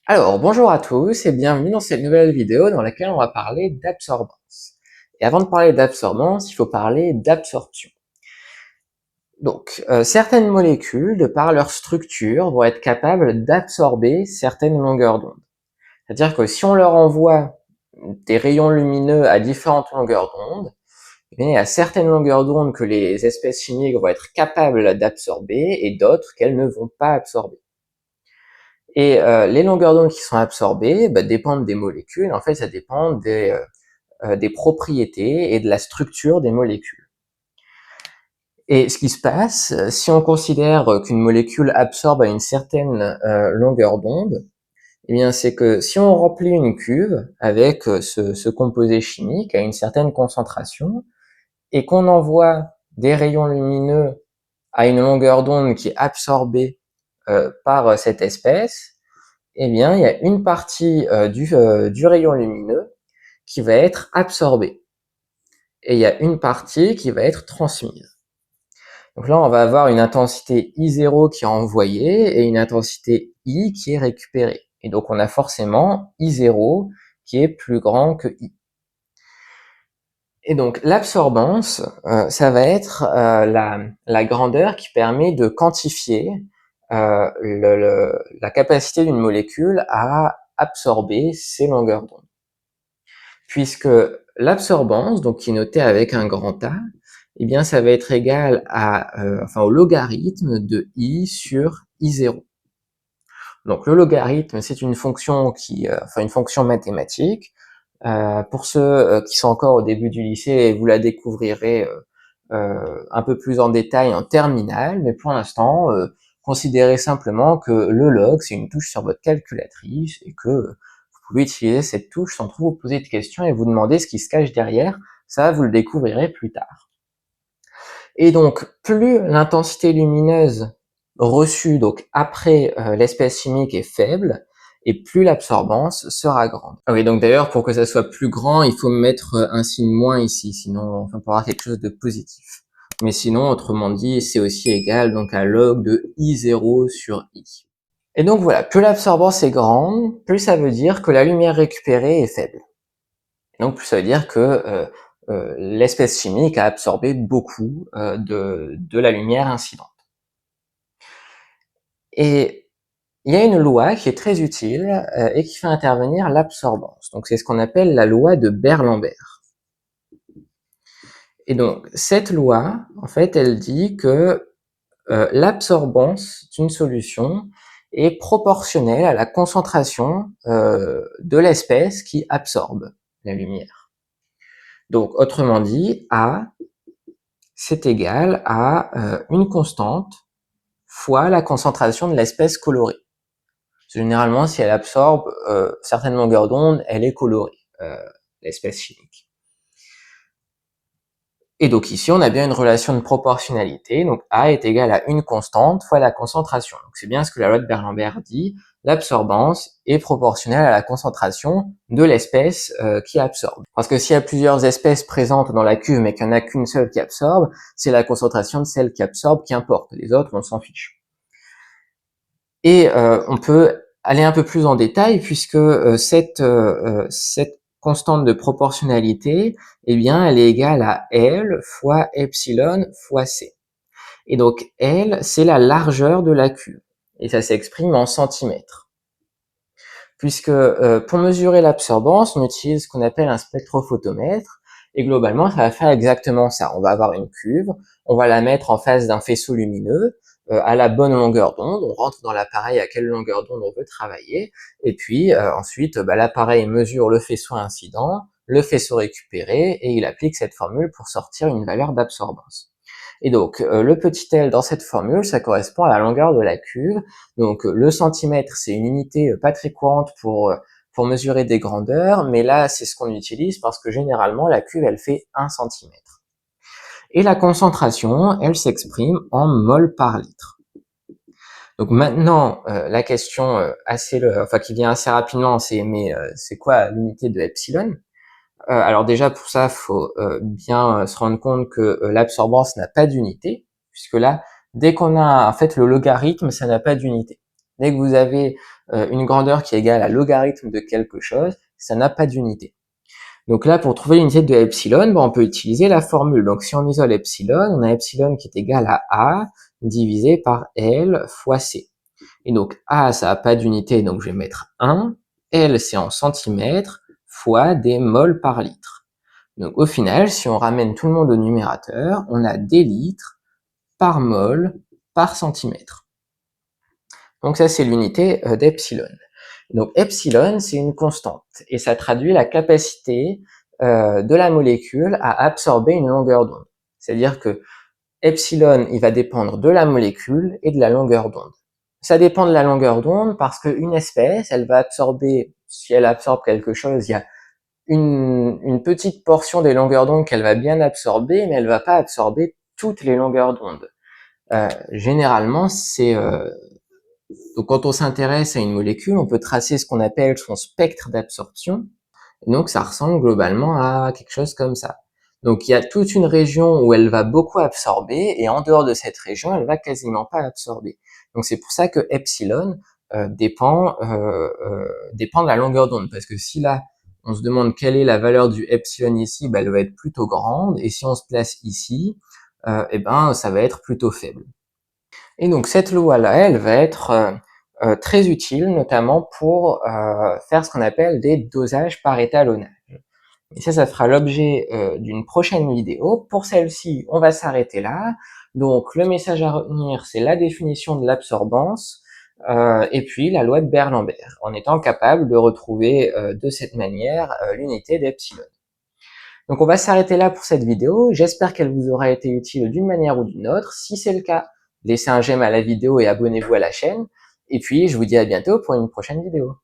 Alors, bonjour à tous et bienvenue dans cette nouvelle vidéo dans laquelle on va parler d'absorbance. Et avant de parler d'absorbance, il faut parler d'absorption. Donc, certaines molécules, de par leur structure, vont être capables d'absorber certaines longueurs d'onde. C'est-à-dire que si on leur envoie des rayons lumineux à différentes longueurs d'onde, eh bien, il y a certaines longueurs d'onde que les espèces chimiques vont être capables d'absorber et d'autres qu'elles ne vont pas absorber. Et les longueurs d'onde qui sont absorbées dépendent des molécules. En fait, ça dépend des propriétés et de la structure des molécules. Et ce qui se passe, si on considère qu'une molécule absorbe à une certaine longueur d'onde, eh bien, c'est que si on remplit une cuve avec ce composé chimique à une certaine concentration et qu'on envoie des rayons lumineux à une longueur d'onde qui est absorbée par cette espèce, eh bien, il y a une partie du rayon lumineux qui va être absorbée et il y a une partie qui va être transmise. Donc là, on va avoir une intensité I0 qui est envoyée et une intensité I qui est récupérée. Et donc, on a forcément I0 qui est plus grand que I. Et donc, l'absorbance, ça va être la grandeur qui permet de quantifier la capacité d'une molécule à absorber ces longueurs d'onde. Puisque l'absorbance, donc qui est notée avec un grand A, eh bien ça va être égal au logarithme de I sur I0. Donc le logarithme, c'est une fonction une fonction mathématique. Pour ceux qui sont encore au début du lycée, vous la découvrirez un peu plus en détail en terminale, mais pour l'instant, considérez simplement que le log, c'est une touche sur votre calculatrice et que vous pouvez utiliser cette touche sans trop vous poser de questions et vous demander ce qui se cache derrière. Ça, vous le découvrirez plus tard. Et donc, plus l'intensité lumineuse reçue donc après l'espèce chimique est faible, et plus l'absorbance sera grande. Ah oui, donc d'ailleurs, pour que ça soit plus grand, il faut mettre un signe moins ici, sinon on peut avoir quelque chose de positif. Mais sinon, autrement dit, c'est aussi égal donc à log de I0 sur I. Et donc voilà, plus l'absorbance est grande, plus ça veut dire que la lumière récupérée est faible. Et donc plus ça veut dire que l'espèce chimique a absorbé beaucoup de la lumière incidente. Et il y a une loi qui est très utile et qui fait intervenir l'absorbance. Donc c'est ce qu'on appelle la loi de Beer-Lambert. Et donc cette loi, en fait, elle dit que l'absorbance d'une solution est proportionnelle à la concentration de l'espèce qui absorbe la lumière. Donc autrement dit, A, c'est égal à une constante fois la concentration de l'espèce colorée. Généralement, si elle absorbe certaines longueurs d'onde, elle est colorée, l'espèce chimique. Et donc ici, on a bien une relation de proportionnalité, donc A est égal à une constante fois la concentration. Donc c'est bien ce que la loi de Beer-Lambert dit, l'absorbance est proportionnelle à la concentration de l'espèce qui absorbe. Parce que s'il y a plusieurs espèces présentes dans la cuve mais qu'il n'y en a qu'une seule qui absorbe, c'est la concentration de celle qui absorbe qui importe, les autres on s'en fiche. Et on peut aller un peu plus en détail puisque cette constante de proportionnalité, eh bien, elle est égale à L fois epsilon fois C. Et donc L, c'est la largeur de la cuve. Et ça s'exprime en centimètres. Puisque pour mesurer l'absorbance, on utilise ce qu'on appelle un spectrophotomètre. Et globalement, ça va faire exactement ça. On va avoir une cuve, on va la mettre en face d'un faisceau lumineux à la bonne longueur d'onde. On rentre dans l'appareil à quelle longueur d'onde on veut travailler. Et puis ensuite, l'appareil mesure le faisceau incident, le faisceau récupéré, et il applique cette formule pour sortir une valeur d'absorbance. Et donc, le petit l dans cette formule, ça correspond à la longueur de la cuve. Donc, le centimètre, c'est une unité pas très courante pour mesurer des grandeurs, mais là, c'est ce qu'on utilise parce que généralement, la cuve, elle fait 1 centimètre. Et la concentration, elle s'exprime en mol par litre. Donc maintenant, la question qui vient assez rapidement, c'est quoi l'unité de epsilon? Alors déjà pour ça, faut bien se rendre compte que l'absorbance n'a pas d'unité, puisque là, dès qu'on a en fait le logarithme, ça n'a pas d'unité. Dès que vous avez une grandeur qui est égale à logarithme de quelque chose, ça n'a pas d'unité. Donc là, pour trouver l'unité de epsilon, on peut utiliser la formule. Donc si on isole epsilon, on a epsilon qui est égal à A divisé par L fois C. Et donc A, ça n'a pas d'unité, donc je vais mettre 1. L, c'est en centimètres, fois des moles par litre. Donc au final, si on ramène tout le monde au numérateur, on a des litres par mol par centimètre. Donc ça, c'est l'unité d'epsilon. Donc epsilon, c'est une constante, et ça traduit la capacité de la molécule à absorber une longueur d'onde. C'est-à-dire que epsilon, il va dépendre de la molécule et de la longueur d'onde. Ça dépend de la longueur d'onde parce qu'une espèce, elle va absorber, si elle absorbe quelque chose, il y a une petite portion des longueurs d'onde qu'elle va bien absorber, mais elle va pas absorber toutes les longueurs d'onde. Généralement, donc quand on s'intéresse à une molécule, on peut tracer ce qu'on appelle son spectre d'absorption. Et donc, ça ressemble globalement à quelque chose comme ça. Donc, il y a toute une région où elle va beaucoup absorber, et en dehors de cette région, elle va quasiment pas absorber. Donc, c'est pour ça que epsilon dépend de la longueur d'onde, parce que si là, on se demande quelle est la valeur du epsilon ici, elle va être plutôt grande, et si on se place ici, ça va être plutôt faible. Et donc cette loi-là, elle va être très utile, notamment pour faire ce qu'on appelle des dosages par étalonnage. Et ça fera l'objet d'une prochaine vidéo. Pour celle-ci, on va s'arrêter là. Donc le message à retenir, c'est la définition de l'absorbance et puis la loi de Beer-Lambert, en étant capable de retrouver de cette manière l'unité d'epsilon. Donc on va s'arrêter là pour cette vidéo. J'espère qu'elle vous aura été utile d'une manière ou d'une autre. Si c'est le cas, laissez un j'aime à la vidéo et abonnez-vous à la chaîne. Et puis je vous dis à bientôt pour une prochaine vidéo.